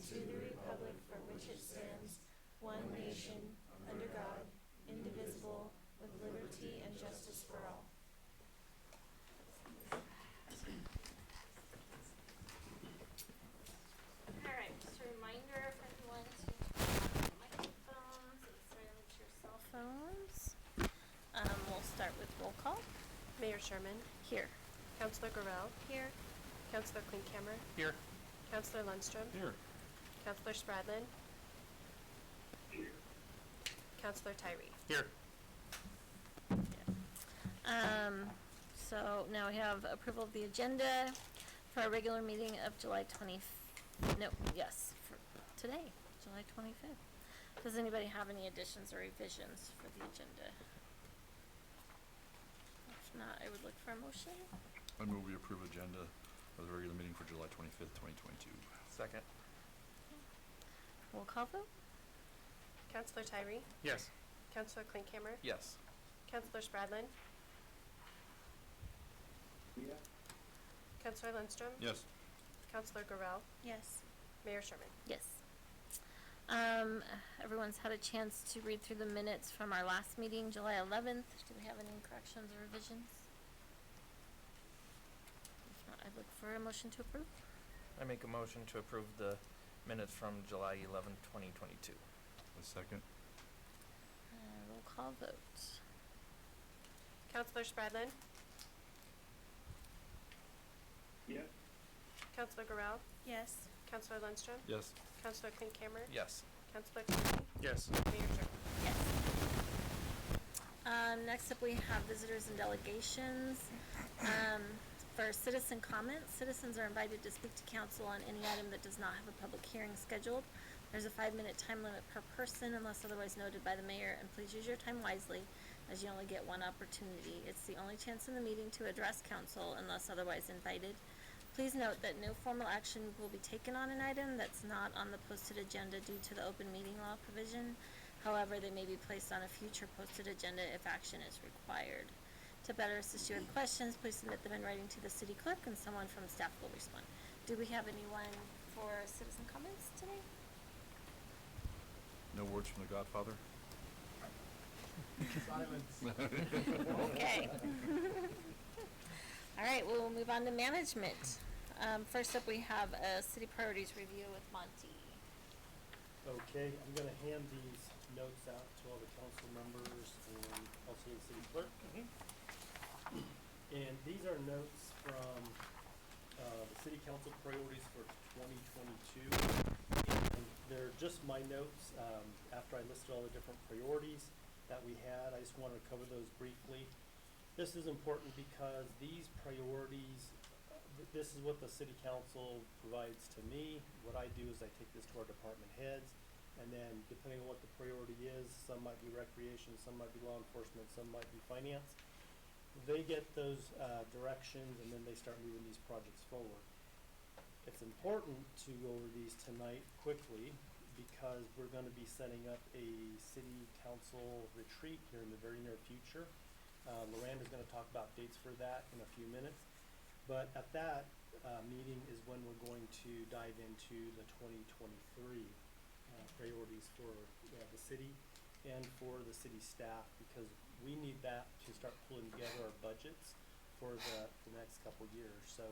to the republic for which it stands, one nation, under God, indivisible, with liberty and justice for all. Alright, just a reminder for everyone to turn on microphones and silence your cell phones. We'll start with roll call. Mayor Sherman. Here. Councillor Gorell. Here. Councillor Klinkhammer. Here. Councillor Lundstrom. Here. Councillor Spradlin. Here. Councillor Tyree. Here. So now we have approval of the agenda for our regular meeting of July 20th. No, yes, for today, July 25th. Does anybody have any additions or revisions for the agenda? If not, I would look for a motion. I move we approve agenda of the regular meeting for July 25th, 2022. Second. Roll call vote. Councillor Tyree. Yes. Councillor Klinkhammer. Yes. Councillor Spradlin. Yeah. Councillor Lundstrom. Yes. Councillor Gorell. Yes. Mayor Sherman. Yes. Everyone's had a chance to read through the minutes from our last meeting, July 11th. Do we have any corrections or revisions? If not, I'd look for a motion to approve. I make a motion to approve the minutes from July 11th, 2022. A second. Roll call vote. Councillor Spradlin. Yeah. Councillor Gorell. Yes. Councillor Lundstrom. Yes. Councillor Klinkhammer. Yes. Councillor Tyree. Yes. Mayor Sherman. Yes. Next up we have visitors and delegations. For citizen comments, citizens are invited to speak to council on any item that does not have a public hearing scheduled. There's a 5-minute time limit per person unless otherwise noted by the mayor, and please use your time wisely as you only get one opportunity. It's the only chance in the meeting to address council unless otherwise invited. Please note that no formal action will be taken on an item that's not on the posted agenda due to the open meeting law provision. However, they may be placed on a future posted agenda if action is required. To better assist you with questions, please submit them in writing to the city clerk and someone from staff will respond. Do we have anyone for citizen comments today? No words from the Godfather? Okay. All right, we'll move on to management. First up, we have a city priorities review with Monty. Okay, I'm gonna hand these notes out to all the council members and also the city clerk. And these are notes from the city council priorities for 2022. And they're just my notes after I listed all the different priorities that we had. I just wanted to cover those briefly. This is important because these priorities, this is what the city council provides to me. What I do is I take this to our department heads, and then depending on what the priority is, some might be recreation, some might be law enforcement, some might be finance. They get those directions, and then they start moving these projects forward. It's important to go over these tonight quickly because we're going to be setting up a city council retreat here in the very near future. Loranda's going to talk about dates for that in a few minutes. But at that meeting is when we're going to dive into the 2023 priorities for the city and for the city staff, because we need that to start pulling together our budgets for the next couple years. So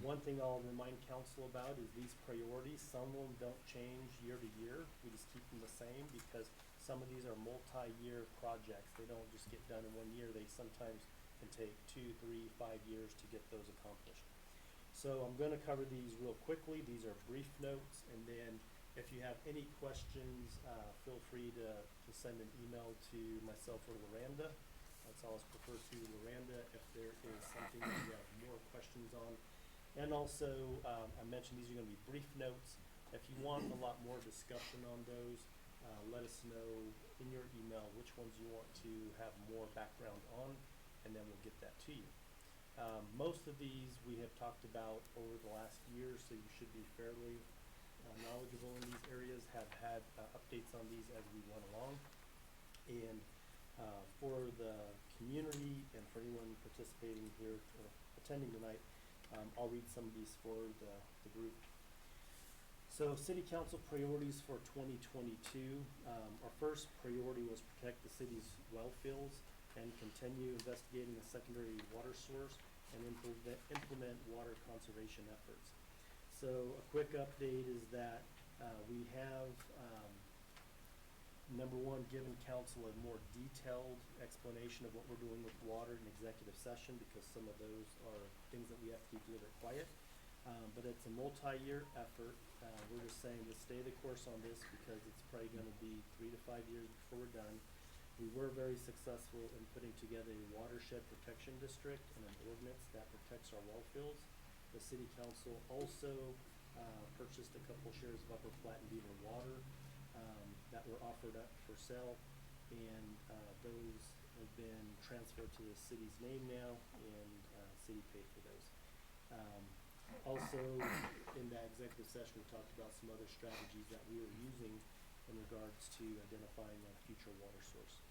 one thing I'll remind council about is these priorities. Some of them don't change year to year. We just keep them the same because some of these are multi-year projects. They don't just get done in 1 year. They sometimes can take 2, 3, 5 years to get those accomplished. So I'm going to cover these real quickly. These are brief notes, and then if you have any questions, feel free to send an email to myself or Loranda. That's always prefer to Loranda if there is something that you have more questions on. And also, I mentioned these are going to be brief notes. If you want a lot more discussion on those, let us know in your email which ones you want to have more background on, and then we'll get that to you. Most of these we have talked about over the last year, so you should be fairly knowledgeable in these areas, have had updates on these as we went along. And for the community and for anyone participating here or attending tonight, I'll read some of these for the group. So city council priorities for 2022. Our first priority was protect the city's well fields and continue investigating a secondary water source and implement water conservation efforts. So a quick update is that we have, number one, given council a more detailed explanation of what we're doing with water in executive session, because some of those are things that we have to keep a little bit quiet. But it's a multi-year effort. We're just saying to stay the course on this because it's probably gonna be 3 to 5 years before we're done. We were very successful in putting together a watershed protection district and an ordinance that protects our well fields. The city council also purchased a couple shares of Upper Platte and Beaver Water that were offered up for sale, and those have been transferred to the city's name now, and city paid for those. Also, in that executive session, we talked about some other strategies that we were using in regards to identifying a future water source.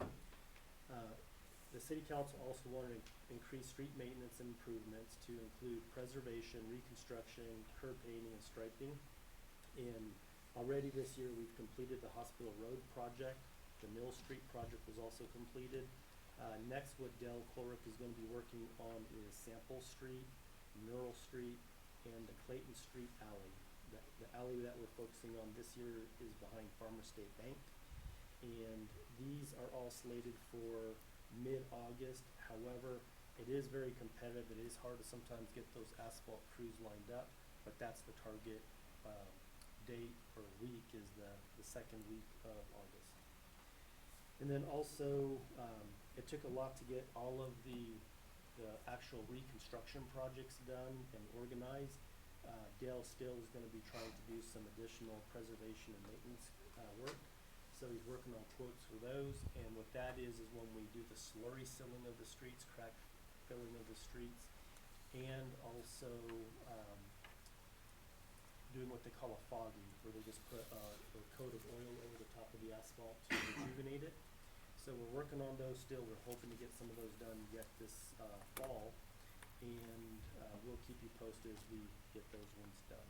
The city council also wanted to increase street maintenance and improvements to include preservation, reconstruction, curb painting, and striping. And already this year, we've completed the Hospital Road project. The Mill Street project was also completed. Next, what Dale Clorick is gonna be working on is Sample Street, Murrell Street, and the Clayton Street alley. The alley that we're focusing on this year is behind Farmer State Bank. And these are all slated for mid-August. However, it is very competitive. It is hard to sometimes get those asphalt crews lined up, but that's the target date or week is the second week of August. And then also, it took a lot to get all of the actual reconstruction projects done and organized. Dale still is gonna be trying to do some additional preservation and maintenance work. So he's working on quotes for those, and what that is when we do the slurry sealing of the streets, crack filling of the streets, and also doing what they call a fogging, where they just put a coat of oil over the top of the asphalt to rejuvenate it. So we're working on those still. We're hoping to get some of those done yet this fall, and we'll keep you posted as we get those ones done.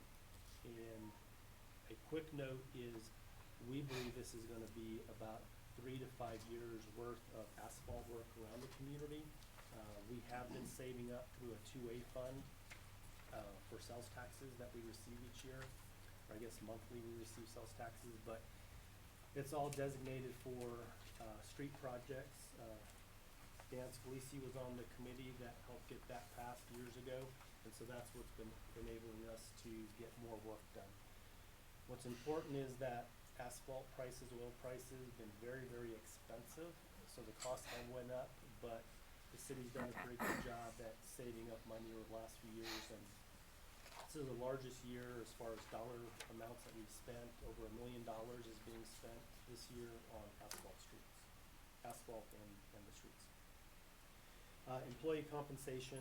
And a quick note is, we believe this is gonna be about 3 to 5 years worth of asphalt work around the community. We have been saving up through a 2A fund for sales taxes that we receive each year, or I guess monthly we receive sales taxes, but it's all designated for street projects. Dan Scalisi was on the committee that helped get that passed years ago, and so that's what's been enabling us to get more work done. What's important is that asphalt prices, oil prices, been very, very expensive, so the cost have went up, but the city's done a pretty good job at saving up money over the last few years, and this is the largest year as far as dollar amounts that we've spent. Over $1 million is being spent this year on asphalt and the streets. Employee compensation,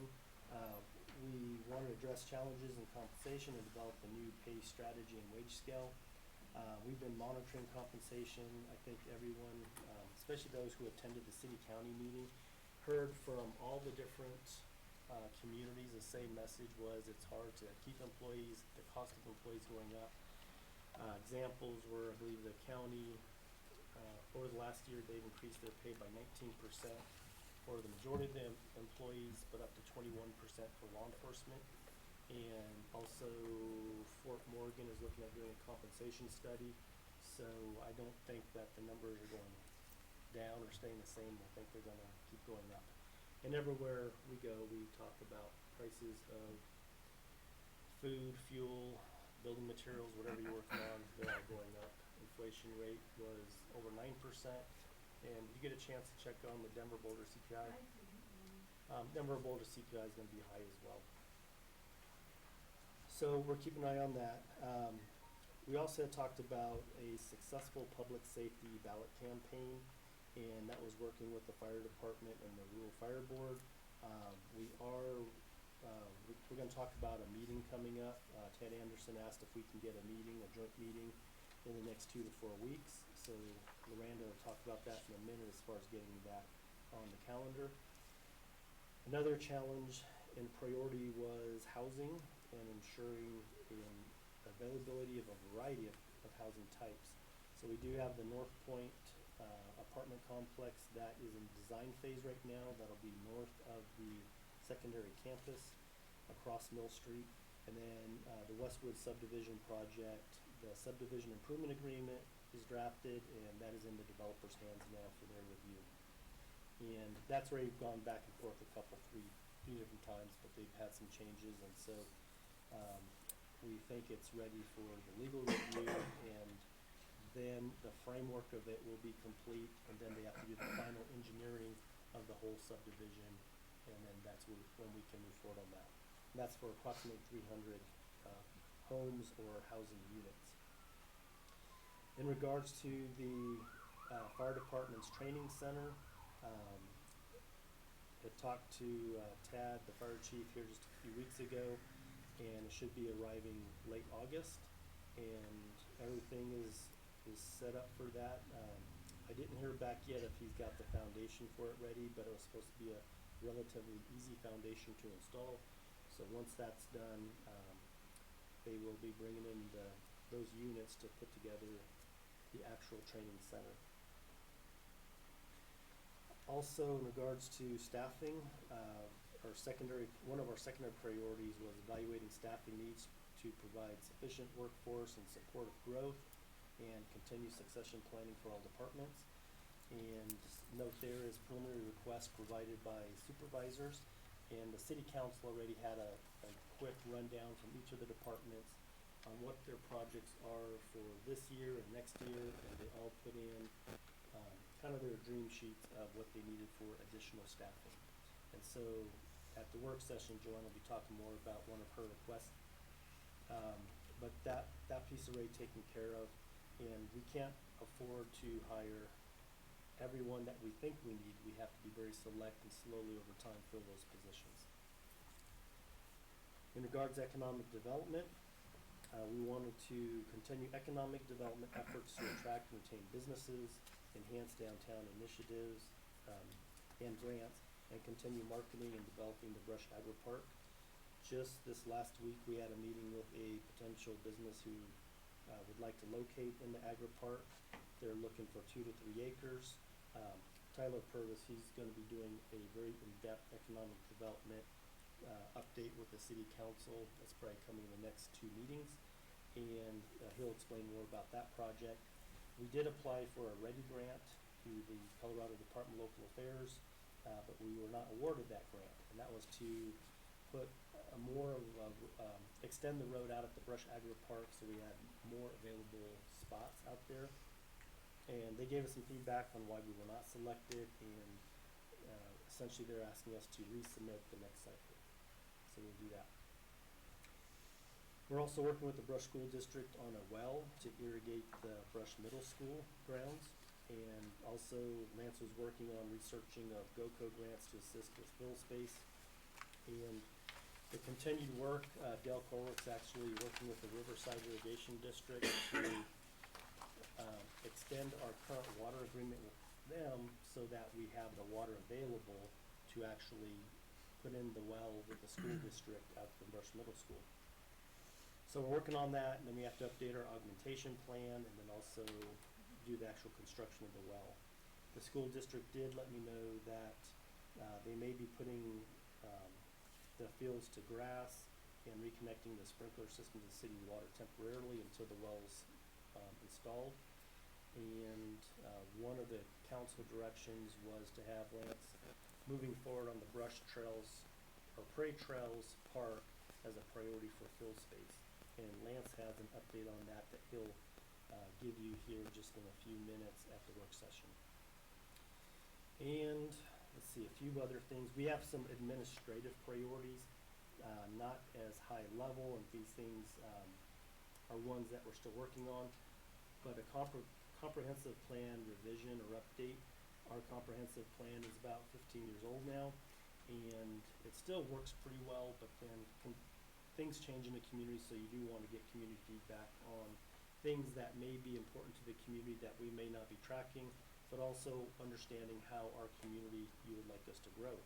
we want to address challenges in compensation and develop a new pay strategy and wage scale. We've been monitoring compensation. I think everyone, especially those who attended the city-county meeting, heard from all the different communities. The same message was it's hard to keep employees, the cost of employees going up. Examples were, I believe, the county, over the last year, they've increased their pay by 19% for the majority of the employees, but up to 21% for law enforcement. And also, Fort Morgan is looking at doing a compensation study, so I don't think that the numbers are going down or staying the same. I think they're gonna keep going up. And everywhere we go, we talk about prices of food, fuel, building materials, whatever you're working on, they're all going up. Inflation rate was over 9%, and if you get a chance to check on the Denver Boulder CPI, Denver Boulder CPI is gonna be high as well. So we're keeping an eye on that. We also talked about a successful public safety ballot campaign, and that was working with the fire department and the rural fire board. We're gonna talk about a meeting coming up. Ted Anderson asked if we can get a meeting, a joint meeting, in the next 2 to 4 weeks. So Miranda will talk about that in a minute as far as getting that on the calendar. Another challenge and priority was housing and ensuring availability of a variety of housing types. So we do have the North Point apartment complex that is in design phase right now. That'll be north of the secondary campus across Mill Street. And then the Westwood subdivision project, the subdivision improvement agreement is drafted, and that is in the developer's hands now for their review. And that's already gone back and forth three different times, but they've had some changes, and so we think it's ready for the legal review, and then the framework of it will be complete, and then they have to do the final engineering of the whole subdivision, and then that's when we can move forward on that. And that's for approximately 300 homes or housing units. In regards to the fire department's training center, I talked to Tad, the fire chief, here just a few weeks ago, and it should be arriving late August, and everything is set up for that. I didn't hear back yet if he's got the foundation for it ready, but it was supposed to be a relatively easy foundation to install. So once that's done, they will be bringing in those units to put together the actual training center. Also, in regards to staffing, one of our secondary priorities was evaluating staffing needs to provide sufficient workforce and support of growth and continue succession planning for all departments. And note there is preliminary requests provided by supervisors, and the city council already had a quick rundown from each of the departments on what their projects are for this year and next year, and they all put in kind of their dream sheets of what they needed for additional staffing. And so at the work session, Joanne will be talking more about one of her requests. But that piece is already taken care of, and we can't afford to hire everyone that we think we need. We have to be very select and slowly over time fill those positions. In regards to economic development, we wanted to continue economic development efforts to attract and retain businesses, enhance downtown initiatives and grants, and continue marketing and developing the Brush Agri Park. Just this last week, we had a meeting with a potential business who would like to locate in the Agri Park. They're looking for 2 to 3 acres. Tyler Purvis, he's going to be doing a very in-depth economic development update with the city council. That's probably coming in the next 2 meetings, and he'll explain more about that project. We did apply for a READY grant through the Colorado Department of Local Affairs, but we were not awarded that grant, and that was to put extend the road out at the Brush Agri Park so we had more available spots out there. And they gave us some feedback on why we were not selected, and essentially they're asking us to resubmit the next cycle. So we'll do that. We're also working with the Brush School District on a well to irrigate the Brush Middle School grounds. And also Lance was working on researching of GOCO grants to assist with fill space. And the continued work, Dale Corlick's actually working with the Riverside Irrigation District to extend our current water agreement with them so that we have the water available to actually put in the well with the school district out from Brush Middle School. So we're working on that, and then we have to update our augmentation plan and then also do the actual construction of the well. The school district did let me know that they may be putting the fields to grass and reconnecting the sprinkler system to city water temporarily until the well's installed. And one of the council directions was to have Lance moving forward on the Brush Trails or Prairie Trails Park as a priority for fill space. And Lance has an update on that he'll give you here just in a few minutes at the work session. And let's see, a few other things. We have some administrative priorities, not as high level, and these things are ones that we're still working on, but a comprehensive plan revision or update. Our comprehensive plan is about 15 years old now, and it still works pretty well, but then things change in the community, so you do want to get community feedback on things that may be important to the community that we may not be tracking, but also understanding how our community you would like us to grow.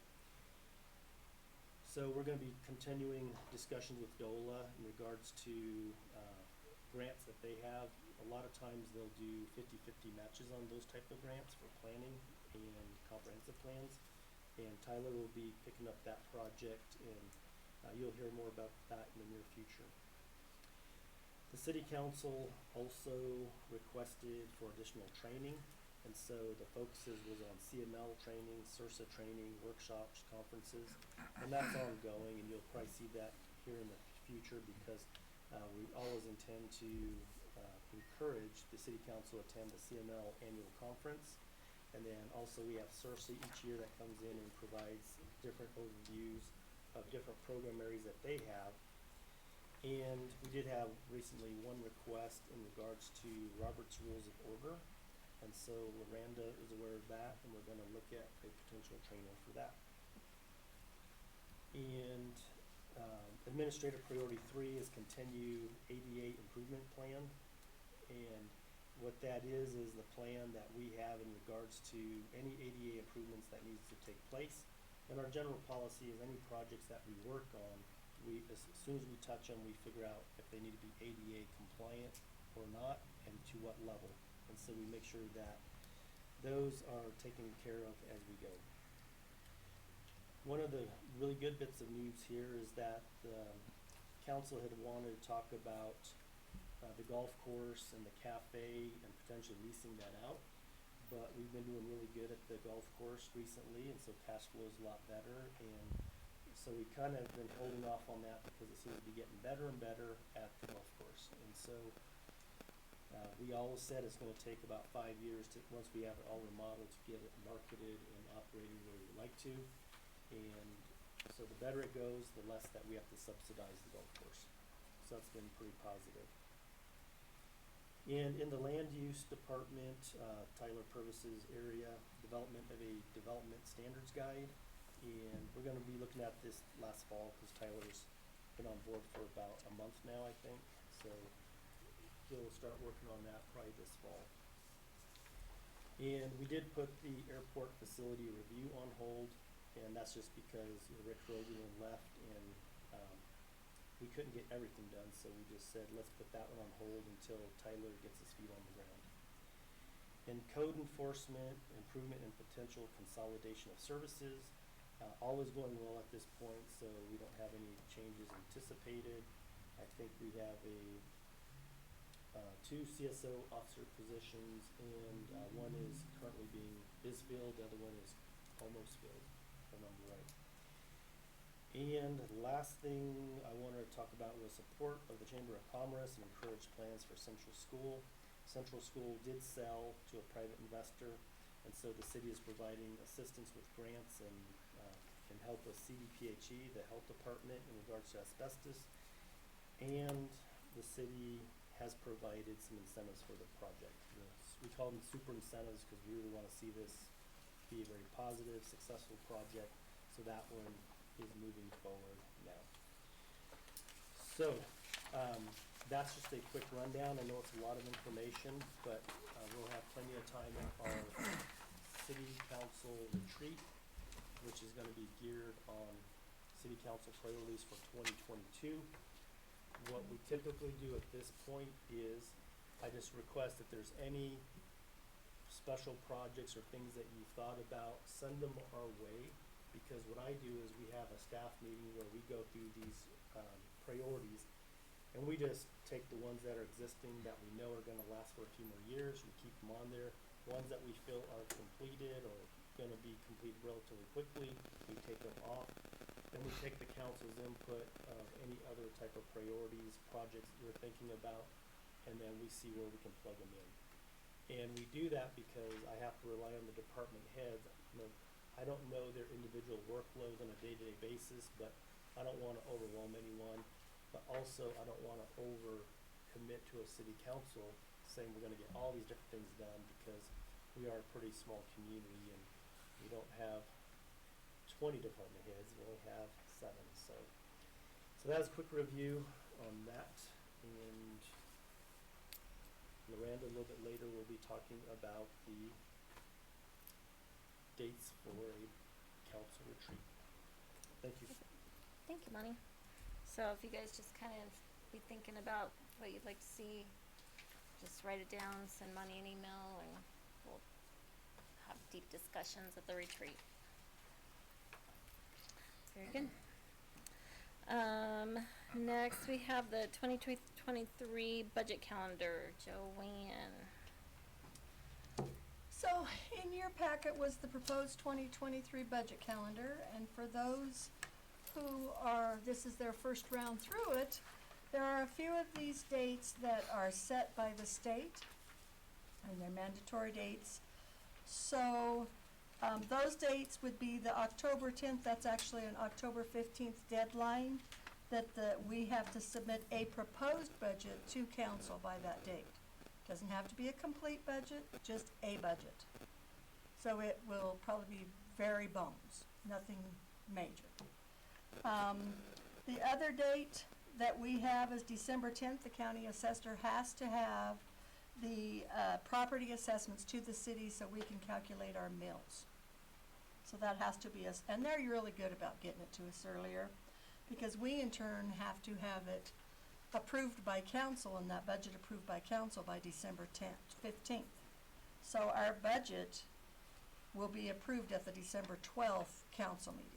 So we're gonna be continuing discussions with DOLA in regards to, grants that they have. A lot of times they'll do 50-50 matches on those type of grants for planning and comprehensive plans. And Tyler will be picking up that project, and, you'll hear more about that in the near future. The city council also requested for additional training, and so the focuses was on CML training, CIRSA training, workshops, conferences, and that's ongoing, and you'll probably see that here in the future because we always intend to encourage the city council to attend the CML annual conference. And then also we have CIRSA each year that comes in and provides different overviews of different program areas that they have. And we did have recently one request in regards to Robert's Rules of Order. And so Loranda is aware of that, and we're gonna look at a potential trainer for that. And Administrative Priority 3 is continue ADA improvement plan. And what that is the plan that we have in regards to any ADA improvements that needs to take place. And our general policy is any projects that we work on, as soon as we touch them, we figure out if they need to be ADA compliant or not, and to what level. And so we make sure that those are taken care of as we go. One of the really good bits of news here is that the council had wanted to talk about the golf course and the cafe and potentially leasing that out. But we've been doing really good at the golf course recently, and so cash flow is a lot better. And so we kind of been holding off on that because it seems to be getting better and better at the golf course. And so we always said it's gonna take about 5 years to, once we have it all remodeled, to get it marketed and operating where we would like to. And so the better it goes, the less that we have to subsidize the golf course. So that's been pretty positive. And in the land use department, Tyler Purvis's area, development of a development standards guide. And we're gonna be looking at this last fall, cause Tyler's been on board for about a month now, I think. So he'll start working on that probably this fall. And we did put the airport facility review on hold, and that's just because Rick Rogan left and we couldn't get everything done, so we just said, let's put that one on hold until Tyler gets his feet on the ground. In code enforcement, improvement and potential consolidation of services, all is going well at this point, so we don't have any changes anticipated. I think we have two CSO officer positions, and one is currently is filled, the other one is almost filled, if I remember right. And the last thing I wanted to talk about was support of the Chamber of Commerce and encourage plans for Central School. Central School did sell to a private investor, and so the city is providing assistance with grants and help with CDPHE, the health department, in regards to asbestos. And the city has provided some incentives for the project. We call them super incentives because we really want to see this be a very positive, successful project. So that one is moving forward now. So that's just a quick rundown. I know it's a lot of information, but we'll have plenty of time in our city council retreat, which is going to be geared on city council priorities for 2022. What we typically do at this point is I just request if there's any special projects or things that you thought about, send them our way. Because what I do is we have a staff meeting where we go through these priorities, and we just take the ones that are existing that we know are gonna last for a few more years, we keep them on there. Ones that we feel are completed or gonna be completed relatively quickly, we take them off. Then we take the council's input of any other type of priorities, projects we're thinking about, and then we see where we can plug them in. And we do that because I have to rely on the department heads. I don't know their individual workloads on a day-to-day basis, but I don't want to overwhelm anyone. But also, I don't want to over-commit to a city council saying we're going to get all these different things done, because we are a pretty small community and we don't have 20 department heads, we only have 7. So that's a quick review on that. And Loranda, a little bit later, will be talking about the dates for a council retreat. Thank you. thank you, Monty. So if you guys just kind of be thinking about what you'd like to see, just write it down, send Monty an email, and we'll have deep discussions at the retreat. Very good. Next we have the 2023 budget calendar. Joanne. So, in your packet was the proposed 2023 budget calendar, and for those who this is their first round through it, there are a few of these dates that are set by the state, and they're mandatory dates. So, those dates would be the October 10th, that's actually an October 15th deadline, that we have to submit a proposed budget to council by that date. Doesn't have to be a complete budget, just a budget. So it will probably be very bones, nothing major. The other date that we have is December 10th. The county assessor has to have the property assessments to the city so we can calculate our mills. So that has to be us, and they're really good about getting it to us earlier, because we in turn have to have it approved by council, and that budget approved by council by December 15th. So our budget will be approved at the December 12th council meeting.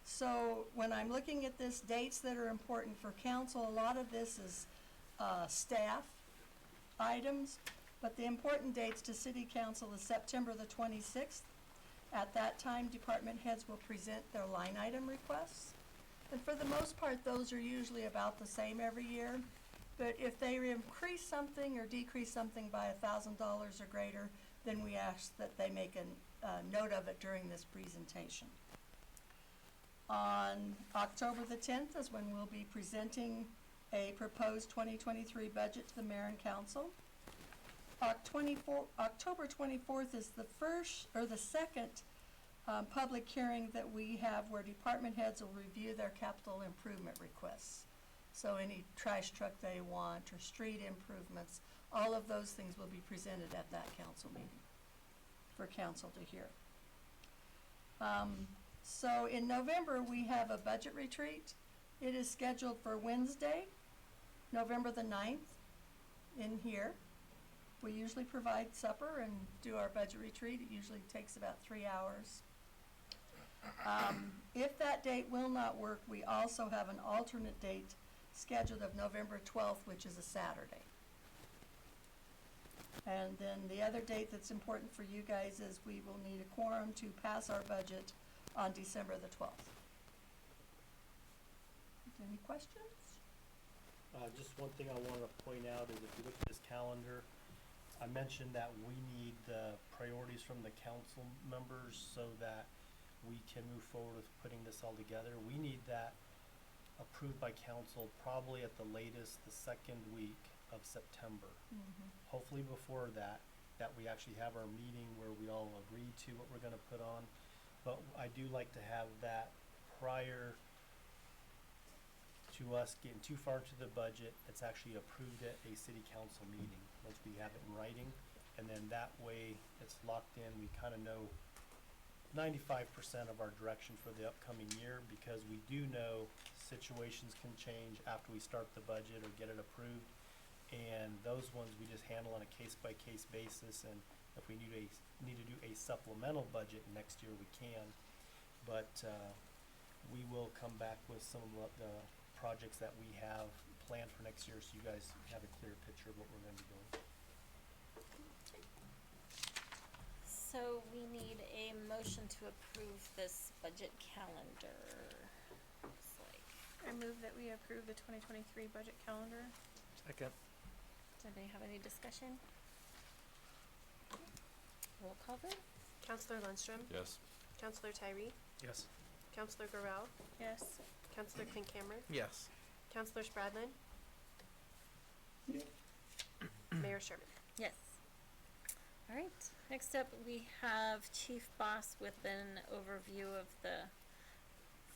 So when I'm looking at this, dates that are important for council, a lot of this is staff items, but the important dates to city council is September the 26th. At that time, department heads will present their line item requests. And for the most part, those are usually about the same every year. But if they increase something or decrease something by $1,000 or greater, then we ask that they make a note of it during this presentation. On October the 10th is when we'll be presenting a proposed 2023 budget to the mayor and council. October 24th is the second public hearing that we have where department heads will review their capital improvement requests. So any trash truck they want or street improvements, all of those things will be presented at that council meeting for council to hear. So in November, we have a budget retreat. It is scheduled for Wednesday, November the 9th, in here. We usually provide supper and do our budget retreat. It usually takes about 3 hours. If that date will not work, we also have an alternate date scheduled of November 12th, which is a Saturday. And then the other date that's important for you guys is we will need a quorum to pass our budget on December the 12th. Any questions? Just one thing I want to point out is if you look at this calendar, I mentioned that we need the priorities from the council members so that we can move forward with putting this all together. We need that approved by council probably at the latest the second week of September. Hopefully before that we actually have our meeting where we all agree to what we're going to put on. But I do like to have that prior to us getting too far into the budget. It's actually approved at a city council meeting once we have it in writing, and then that way it's locked in. We kind of know 95% of our direction for the upcoming year, because we do know situations can change after we start the budget or get it approved, and those ones we just handle on a case-by-case basis. And if we need to do a supplemental budget next year, we can. But we will come back with some of the projects that we have planned for next year, so you guys have a clear picture of what we're going to be doing. So we need a motion to approve this budget calendar. Looks like. I move that we approve the 2023 budget calendar. Second. Does anybody have any discussion? Roll call vote? Counselor Lundstrom, Yes. Counselor Tyree, Yes. Counselor Garrell, Yes. Counselor Klinkhammer, Yes. Counselor Spradlin, Mayor Sherman. Yes. All right. Next up, we have Chief Boss with an overview of the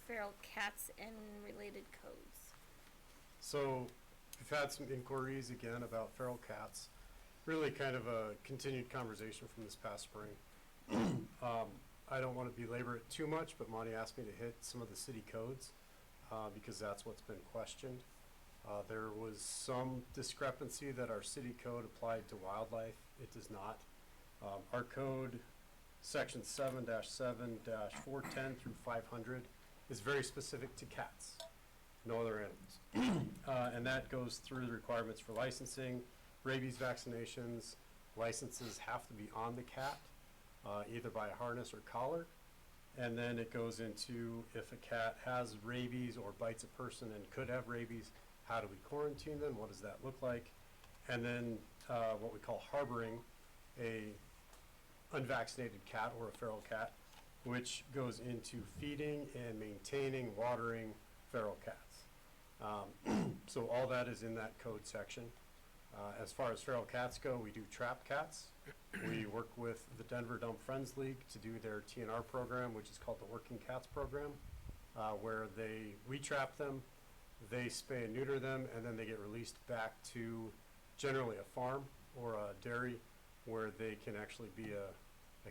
feral cats and related codes. So we've had some inquiries again about feral cats, really kind of a continued conversation from this past spring. I don't want to belabor it too much, but Monty asked me to hit some of the city codes, because that's what's been questioned. There was some discrepancy that our city code applied to wildlife. It does not. Our code, section 7-7-410 through 500, is very specific to cats, no other animals. And that goes through the requirements for licensing, rabies vaccinations. Licenses have to be on the cat, either by a harness or collar. And then it goes into if a cat has rabies or bites a person and could have rabies, how do we quarantine them? What does that look like? And then what we call harboring a unvaccinated cat or a feral cat, which goes into feeding and maintaining, watering feral cats. So all that is in that code section. As far as feral cats go, we do trap cats. We work with the Denver Dumb Friends League to do their TNR program, which is called the Working Cats Program, where we trap them, they spay and neuter them, and then they get released back to generally a farm or a dairy where they can actually be a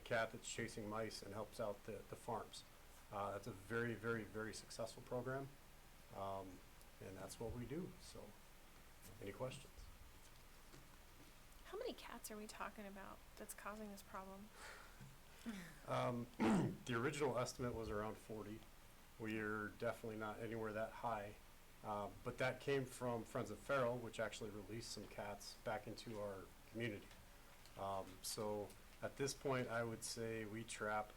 cat that's chasing mice and helps out the farms. That's a very, very, very successful program, and that's what we do. So, any questions? How many cats are we talking about that's causing this problem? The original estimate was around 40. We're definitely not anywhere that high, but that came from Friends of Feral, which actually released some cats back into our community. So at this point, I would say we trap,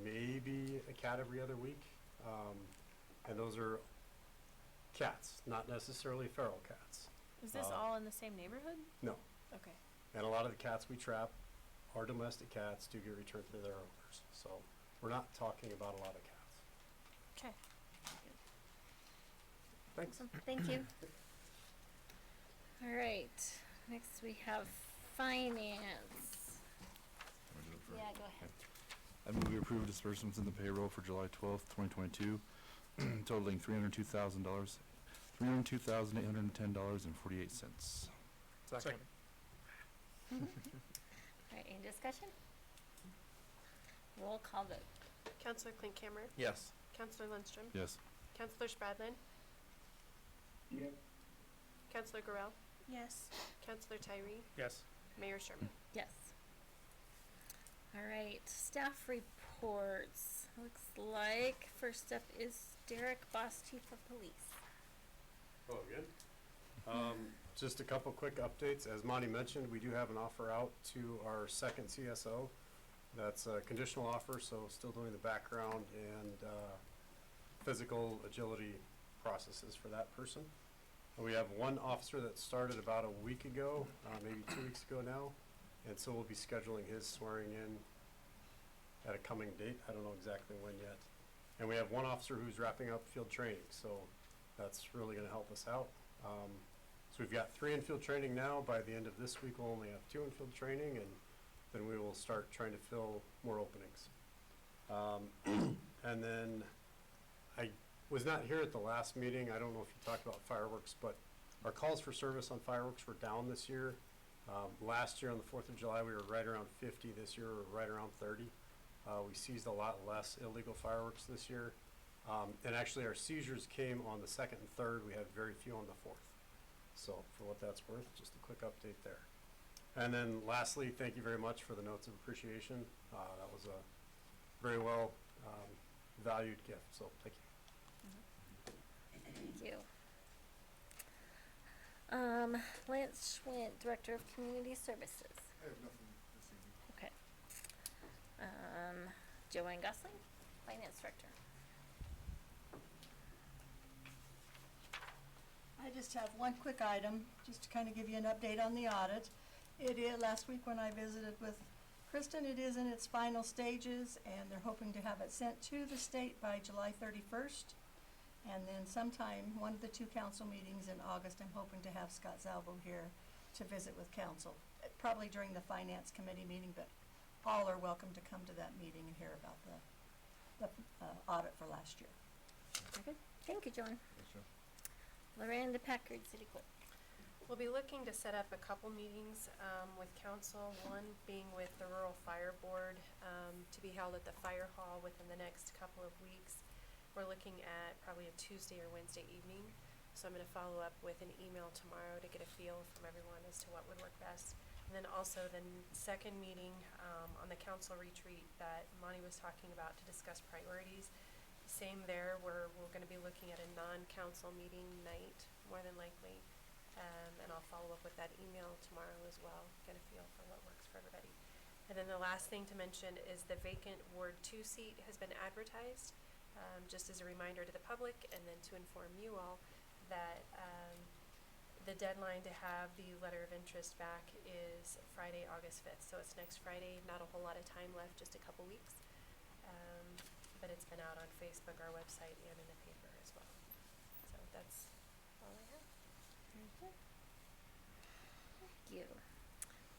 maybe a cat every other week, and those are cats, not necessarily feral cats. Is this all in the same neighborhood? No. Okay. And a lot of the cats we trap are domestic cats, do get returned to their owners. So we're not talking about a lot of cats. Okay. Thanks. Awesome. Thank you. All right, next we have finance. Can we do it for- Yeah, go ahead. I move we approve disbursements in the payroll for July 12th, 2022, totaling $302,000, $302,810.48. Second. All right, any discussion? Roll call vote. Counselor Klinkhammer, Yes. Counselor Lindstrom, Yes. Counselor Spradlin. Yep. Counselor Gorell, Yes. Counselor Tyree, Yes. Mayor Sherman. Yes. All right, staff reports. Looks like first up is Derek Boss, Chief of Police. Hello again. Just a couple quick updates. As Monty mentioned, we do have an offer out to our second CSO. That's a conditional offer, so still doing the background and physical agility processes for that person. And we have one officer that started about a week ago, maybe 2 weeks ago now, and so we'll be scheduling his swearing in at a coming date. I don't know exactly when yet. And we have one officer who's wrapping up field training, so that's really going to help us out. So we've got 3 in field training now. By the end of this week, we'll only have 2 in field training, and then we will start trying to fill more openings. And then I was not here at the last meeting. I don't know if you talked about fireworks, but our calls for service on fireworks were down this year. Last year on the 4th of July, we were right around 50. This year, we're right around 30. We seized a lot less illegal fireworks this year. And actually, our seizures came on the 2nd and 3rd. We had very few on the 4th. So for what that's worth, just a quick update there. And then lastly, thank you very much for the notes of appreciation. That was a very well valued gift, so thank you. Thank you. Lance Schwint, Director of Community Services. I have nothing this evening. Okay. Joanne Gosling, Finance Director. I just have one quick item, just to kind of give you an update on the audit. Last week when I visited with Kristen, it is in its final stages, and they're hoping to have it sent to the state by July 31st. And then sometime, one of the 2 council meetings in August, I'm hoping to have Scott Zalvo here to visit with council, probably during the finance committee meeting, but all are welcome to come to that meeting and hear about the audit for last year. Very good. Thank you, Joanne. Loranda Packard, City Clerk. We'll be looking to set up a couple meetings with council, one being with the Rural Fire Board to be held at the fire hall within the next couple of weeks. We're looking at probably a Tuesday or Wednesday evening, so I'm gonna follow up with an email tomorrow to get a feel from everyone as to what would work best. And then also the second meeting on the council retreat that Monty was talking about to discuss priorities. Same there, we're gonna be looking at a non-council meeting night, more than likely. And I'll follow up with that email tomorrow as well, get a feel for what works for everybody. And then the last thing to mention is the vacant Ward 2 seat has been advertised, just as a reminder to the public, and then to inform you all that the deadline to have the letter of interest back is Friday, August 5th. So it's next Friday, not a whole lot of time left, just a couple weeks. But it's been out on Facebook, our website, and in the paper as well. So that's all I have. Very good. Thank you.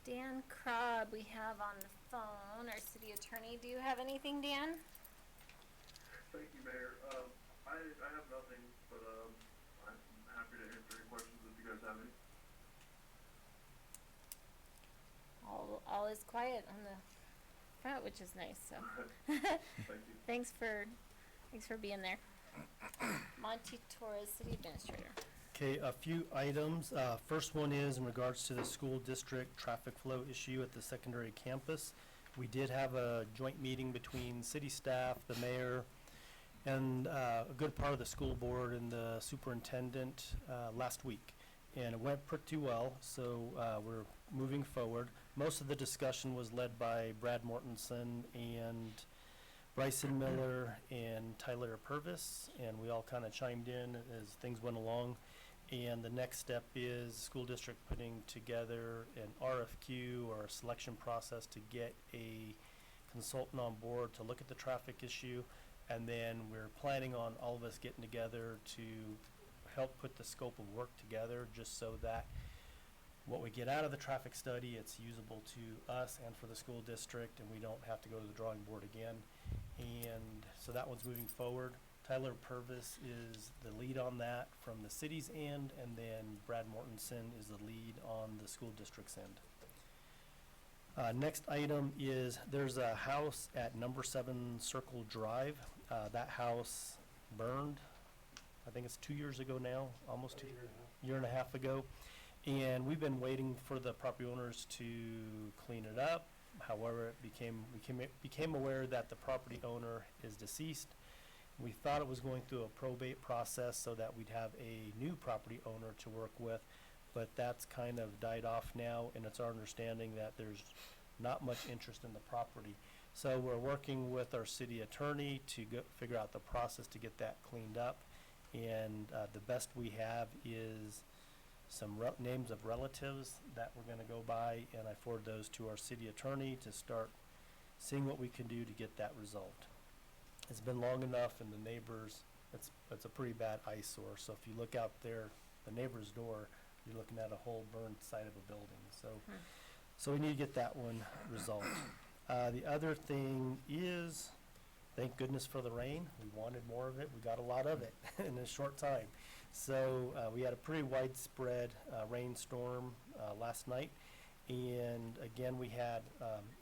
Dan Krob, we have on the phone, our city attorney. Do you have anything, Dan? Thank you, Mayor. I have nothing, but I'm happy to answer any questions if you guys have any. All is quiet on the front, which is nice, so. Thank you. Thanks for being there. Monty Torres, City Administrator. Okay, a few items. First one is in regards to the school district traffic flow issue at the secondary campus. We did have a joint meeting between city staff, the mayor, and a good part of the school board and the superintendent last week. And it went pretty well, so we're moving forward. Most of the discussion was led by Brad Mortensen and Bryson Miller and Tyler Purvis, and we all kind of chimed in as things went along. And the next step is school district putting together an RFQ or a selection process to get a consultant on board to look at the traffic issue. And then we're planning on all of us getting together to help put the scope of work together, just so that what we get out of the traffic study, it's usable to us and for the school district, and we don't have to go to the drawing board again. And so that one's moving forward. Tyler Purvis is the lead on that from the city's end, and then Brad Mortensen is the lead on the school district's end. Next item is there's a house at number 7 Circle Drive. That house burned, I think it's 2 years ago now, almost year and a half ago. And we've been waiting for the property owners to clean it up. However, we became aware that the property owner is deceased. We thought it was going through a probate process so that we'd have a new property owner to work with, but that's kind of died off now, and it's our understanding that there's not much interest in the property. So we're working with our city attorney to figure out the process to get that cleaned up, and the best we have is some names of relatives that we're going to go by, and I forward those to our city attorney to start seeing what we can do to get that resolved. It's been long enough, and the neighbors, it's a pretty bad eyesore. So if you look out there, the neighbor's door, you're looking at a whole burned side of a building. So we need to get that one resolved. The other thing is, thank goodness for the rain. We wanted more of it. We got a lot of it in a short time. So we had a pretty widespread rainstorm last night. And again, we had,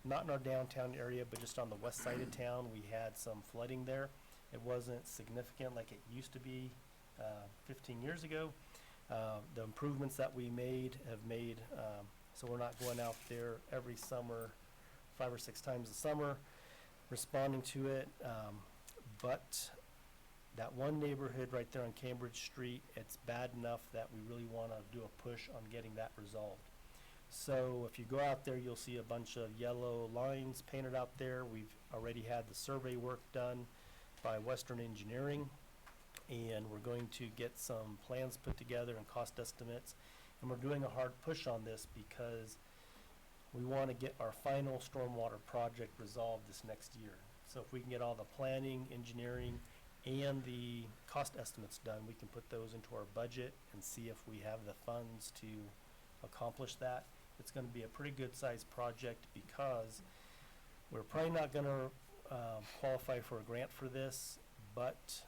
not in our downtown area, but just on the west side of town, we had some flooding there. It wasn't significant like it used to be 15 years ago. The improvements that we made have made, so we're not going out there every summer, 5 or 6 times a summer, responding to it. But that one neighborhood right there on Cambridge Street, it's bad enough that we really want to do a push on getting that resolved. So if you go out there, you'll see a bunch of yellow lines painted out there. We've already had the survey work done by Western Engineering, and we're going to get some plans put together and cost estimates. And we're doing a hard push on this because we want to get our final stormwater project resolved this next year. So if we can get all the planning, engineering, and the cost estimates done, we can put those into our budget and see if we have the funds to accomplish that. It's going to be a pretty good sized project because we're probably not going to qualify for a grant for this, but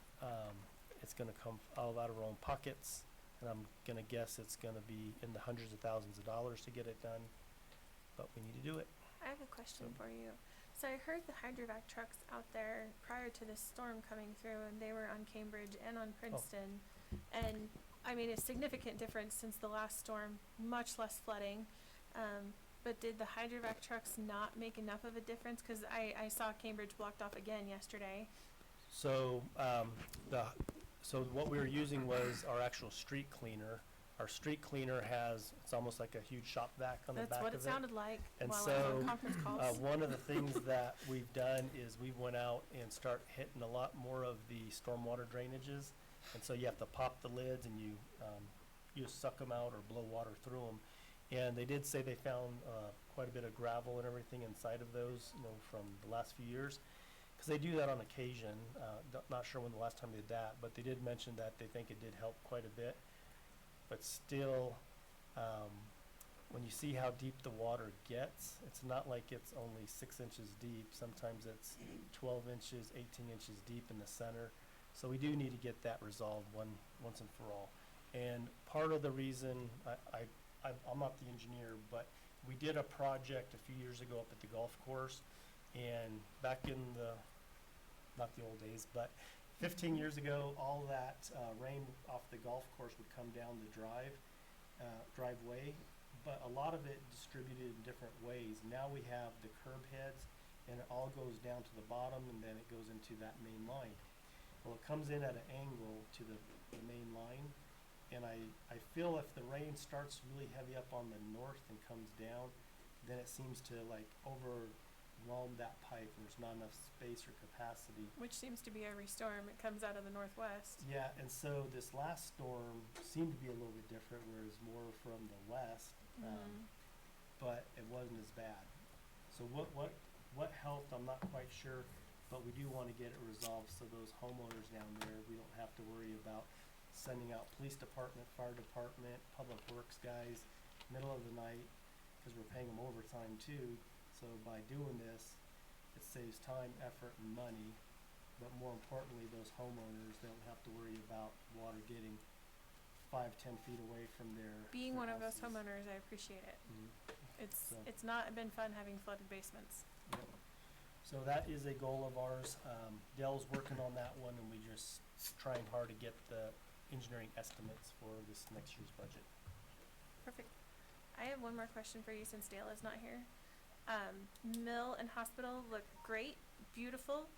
it's going to come all out of our own pockets, and I'm gonna guess it's gonna be in the hundreds of thousands of dollars to get it done, but we need to do it. I have a question So- for you. So I heard the hydrovac trucks out there prior to this storm coming through, and they were on Cambridge and on Princeton. And I mean, a significant difference since the last storm, much less flooding. But did the hydrovac trucks not make enough of a difference? Cause I saw Cambridge blocked off again yesterday. So, so what we were using was our actual street cleaner. Our street cleaner it's almost like a huge shop vac on the back That's of it. what it sounded like And while I was so, on conference calls. One of the things that we've done is we went out and start hitting a lot more of the stormwater drainages. And so you have to pop the lids and you just suck them out or blow water through them. And they did say they found quite a bit of gravel and everything inside of those, from the last few years. Because they do that on occasion. Not sure when the last time they did that, but they did mention that they think it did help quite a bit. But still, when you see how deep the water gets, it's not like it's only 6 inches deep. Sometimes it's 12 inches, 18 inches deep in the center. So we do need to get that resolved once and for all. And part of the reason, I'm not the engineer, but we did a project a few years ago up at the golf course. And back in not the old days, but 15 years ago, all that rain off the golf course would come down the driveway, but a lot of it distributed in different ways. Now we have the curb heads, and it all goes down to the bottom, and then it goes into that main line. Well, it comes in at an angle to the main line, and I feel if the rain starts really heavy up on the north and comes down, then it seems to like overwhelm that pipe, and there's not enough space or capacity. Which seems to be every storm. It comes out of the northwest. Yeah, and so this last storm seemed to be a little bit different, where it's more from the west, but it wasn't as bad. So what helped, I'm not quite sure, but we do want to get it resolved so those homeowners down there, we don't have to worry about sending out police department, fire department, public works guys, middle of the night, because we're paying them overtime too. So by doing this, it saves time, effort, and money. But more importantly, those homeowners, they don't have to worry about water getting 5-10 feet away from their Being their one of those houses. homeowners, I appreciate it. Mhm. So- It's not been fun having flooded basements. Yep. So that is a goal of ours. Dell's working on that one, and we're just trying hard to get the engineering estimates for this next year's budget. Perfect. I have one more question for you since Dale is not here. Mill and hospital look great, beautiful.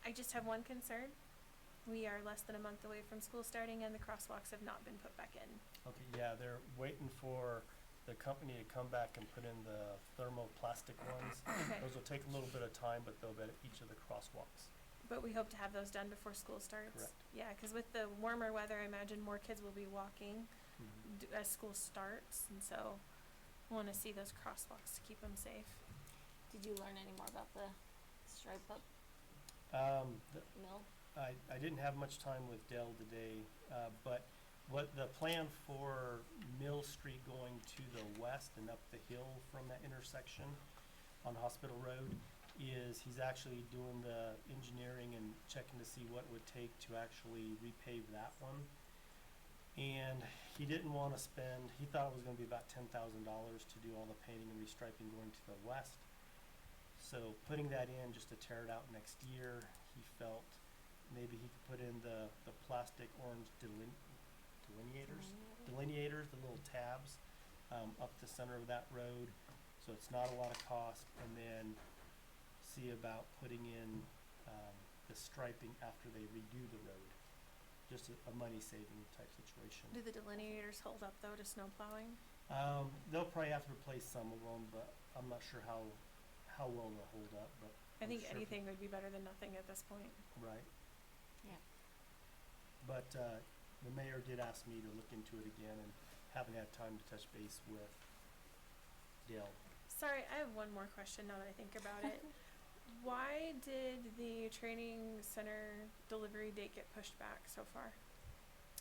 I just have one concern. We are less than a month away from school starting and the crosswalks have not been put back in. Okay, yeah, they're waiting for the company to come back and put in the thermoplastic ones. Okay. Those will take a little bit of time, but they'll be at each of the crosswalks. But we hope to have those done before school starts. Correct. Yeah, because with the warmer weather, I imagine more kids will be walking as school starts, and so want to see those crosswalks to keep them safe. Did you learn any more about the stripe up The mill? I didn't have much time with Dell today, but what the plan for Mill Street going to the west and up the hill from that intersection on Hospital Road is he's actually doing the engineering and checking to see what it would take to actually repave that one. And he didn't want to spend, he thought it was going to be about $10,000 to do all the painting and restriping going to the west. So putting that in just to tear it out next year, he felt maybe he could put in the plastic orange delineators, the little tabs, up the center of that road. So it's not a lot of cost, and then see about putting in, the striping after they redo the road. Just a money saving type situation. Do the delineators hold up though to snow plowing? They'll probably have to replace some of them, but I'm not sure how well they'll hold up, but. I I'm think sure- anything would be better than nothing at this point. Right. Yeah. But, the mayor did ask me to look into it again, and haven't had time to touch base with Dale. Sorry, I have one more question now that I think about it. Why did the training center delivery date get pushed back so far?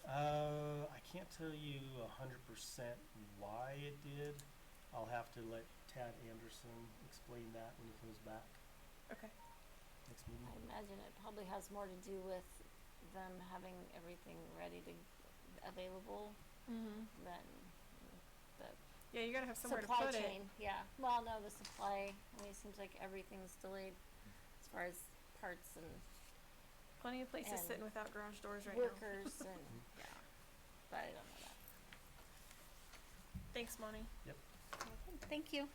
I can't tell you 100% why it did. I'll have to let Tad Anderson explain that when he comes back Okay. next meeting. I imagine it probably has more to do with them having everything ready to, available, Mm-hmm. then the Yeah, you gotta have somewhere to supply put chain, it. yeah. Well, no, the supply, I mean, it seems like everything's delayed as far as parts and Plenty of places And sitting without garage doors right now. workers and, yeah, but I don't know that. Thanks, Monty. Okay, thank you.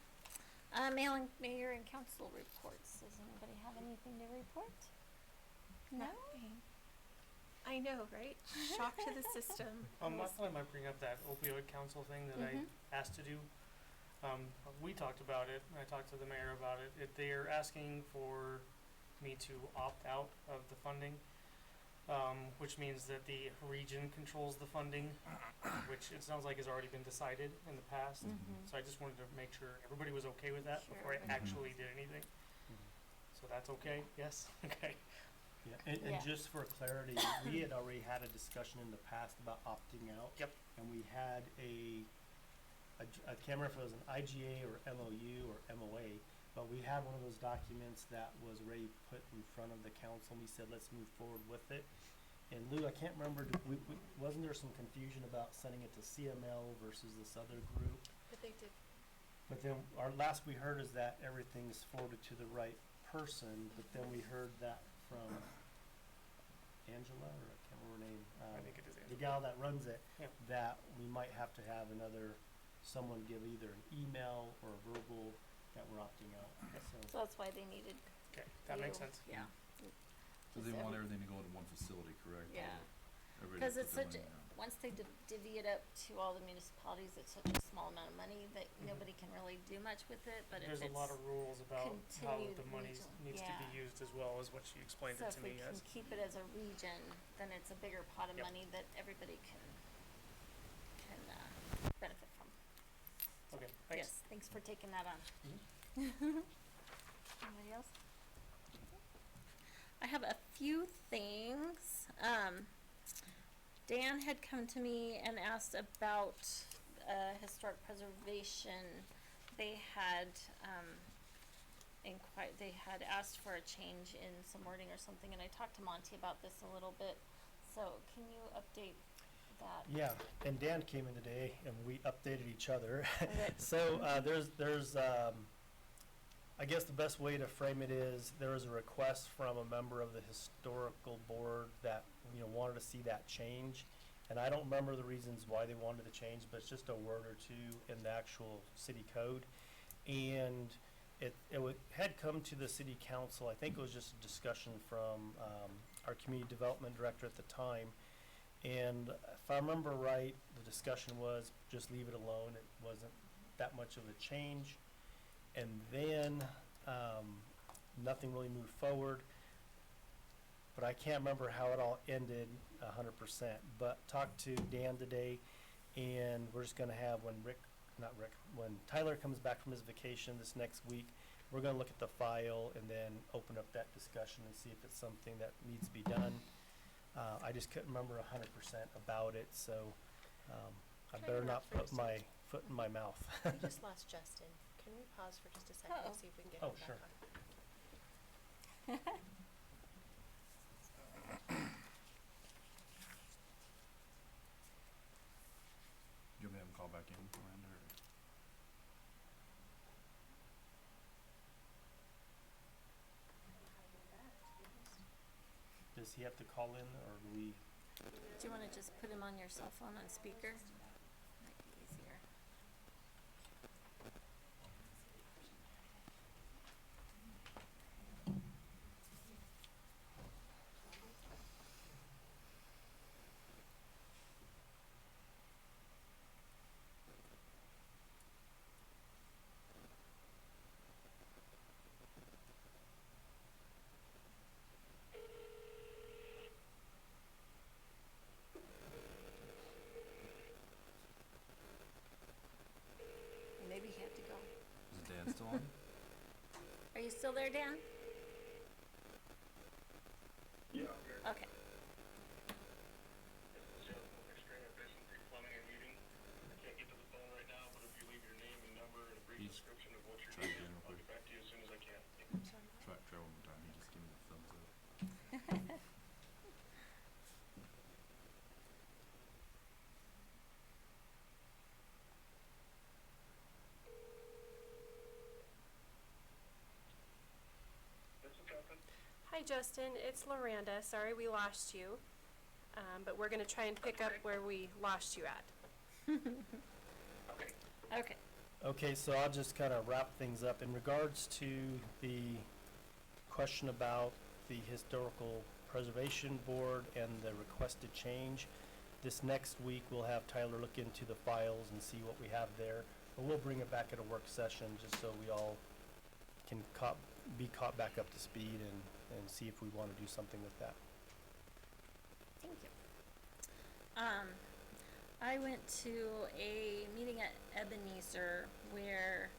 Mayor and council reports. Does anybody have anything to report? No? Nothing. I know, right? Shock to the system. I thought I might bring up that opioid council thing that Mhm. I asked to do. We talked about it, I talked to the mayor about it. They're asking for me to opt out of the funding, which means that the region controls the funding, which it sounds like has already been decided in the past. Mhm. So I just wanted to make sure everybody was okay with that Sure, before I everybody actually did anything. So that's okay? Yes? Okay. Yeah, Yeah. and just for clarity, we had already had a discussion in the past about opting out. Yep. And we had I can't remember if it was an IGA or MOU or MOA, but we had one of those documents that was already put in front of the council, and we said, let's move forward with it. And Lou, I can't remember, wasn't there some confusion about sending it to CML versus this other group? But they did, But then our last we heard is that everything's forwarded to the right person, but then we heard that from Angela, or I can't remember her name. I think it is The Angela. gal that runs it, Yep. that we might have to have someone give either an email or a verbal that we're opting out, so. So that's why they needed Okay, that makes you. sense. Yeah. So they Is want every- everything to go into one facility, correct? Yeah. Everybody Cause put it's their such a, money down. once they divvy it up to all the municipalities, it's such a small amount of money that nobody can really do much with it, but if There's it's. a lot of rules about how continued the money regional- needs to yeah. be used as well as what she explained So it if to we me can as. keep it as a region, then it's a bigger pot of Yep. money that everybody can benefit from. Okay, thanks. Yes, thanks for taking that on. Anybody else? I have a few things. Dan had come to me and asked about historic preservation. They had they had asked for a change in some wording or something, and I talked to Monty about this a little bit. So can you update that? Yeah, and Dan came in today and we updated each other. Okay. So, there's, I guess the best way to frame it is, there was a request from a member of the historical board that, wanted to see that change. And I don't remember the reasons why they wanted the change, but it's just a word or two in the actual city code. And it had come to the city council, I think it was just a discussion from, our community development director at the time. And if I remember right, the discussion was just leave it alone. It wasn't that much of a change. And then nothing really moved forward. But I can't remember how it all ended 100%. But talked to Dan today, and we're just going to have when Tyler comes back from his vacation this next week, we're going to look at the file and then open up that discussion and see if it's something that needs to be done. I just couldn't remember 100% about it, so I Can I better not interrupt for put a my second? foot in my mouth. we just lost Justin. Can we pause for just a second Uh-oh. and see if we can get Oh, him back sure. on? You want me to have him call back in, Miranda, or? Does he have to call in, or do we? Do you wanna just put him on your cell phone on speaker? Might be easier. Maybe he had to go. Is Dan still on? Are you still there, Dan? Yeah, I'm here. Okay. This is Extreme Efficiency Plumbing and Heating. I can't get to the phone right now, but if you leave your name and number and a brief He's description of what you're trying doing, again real I'll quick. get back to you as soon as I can. Try one more time. He just gave me the thumbs up. Hi, Justin. It's Loranda. Sorry we lost you. But we're gonna try and pick up where we lost you at. Okay. Okay, so I'll just kind of wrap things up. In regards to the question about the Historical Preservation Board and the requested change, this next week we'll have Tyler look into the files and see what we have there. But we'll bring it back at a work session just so we all can be caught back up to speed and see if we want to do something with that. Thank you. I went to a meeting at Ebenezer where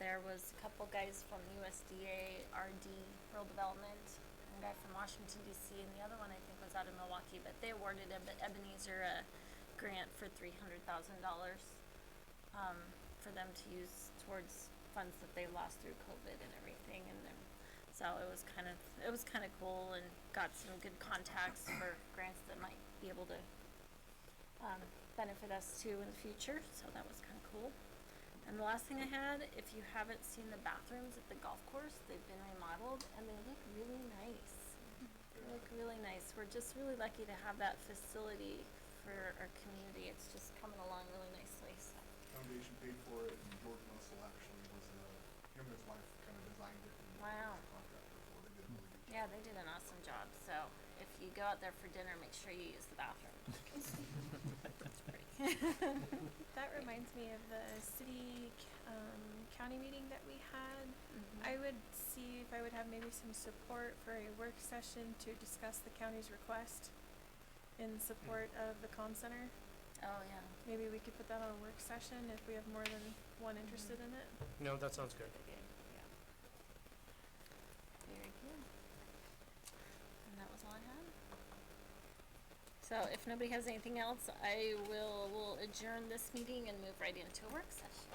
there was a couple guys from USDA, RD, Rural Development, and a guy from Washington DC, and the other one I think was out of Milwaukee, but they awarded Ebenezer a grant for $300,000 for them to use towards funds that they lost through COVID and everything, and then so it was kind of cool and got some good contacts for grants that might be able to benefit us too in the future. So that was kind of cool. And the last thing I had, if you haven't seen the bathrooms at the golf course, they've been remodeled and they look really nice. They look really nice. We're just really lucky to have that facility for our community. It's just coming along really nicely. So. Foundation paid for it, and George Russell actually was, him and his wife kind of designed it. And Wow. contractor for it. They did a really good job. Yeah, they did an awesome job. So if you go out there for dinner, make sure you use the bathroom. It's pretty. That reminds me of the county meeting that we had. I would see if I would have maybe some support for a work session to discuss the county's request in support of the comm center. Oh, yeah. Maybe we could put that on a work session if we have more than one interested in it. No, that sounds good. Very good. Yeah. Very good. And that was all I had. So if nobody has anything else, we'll adjourn this meeting and move right into a work session.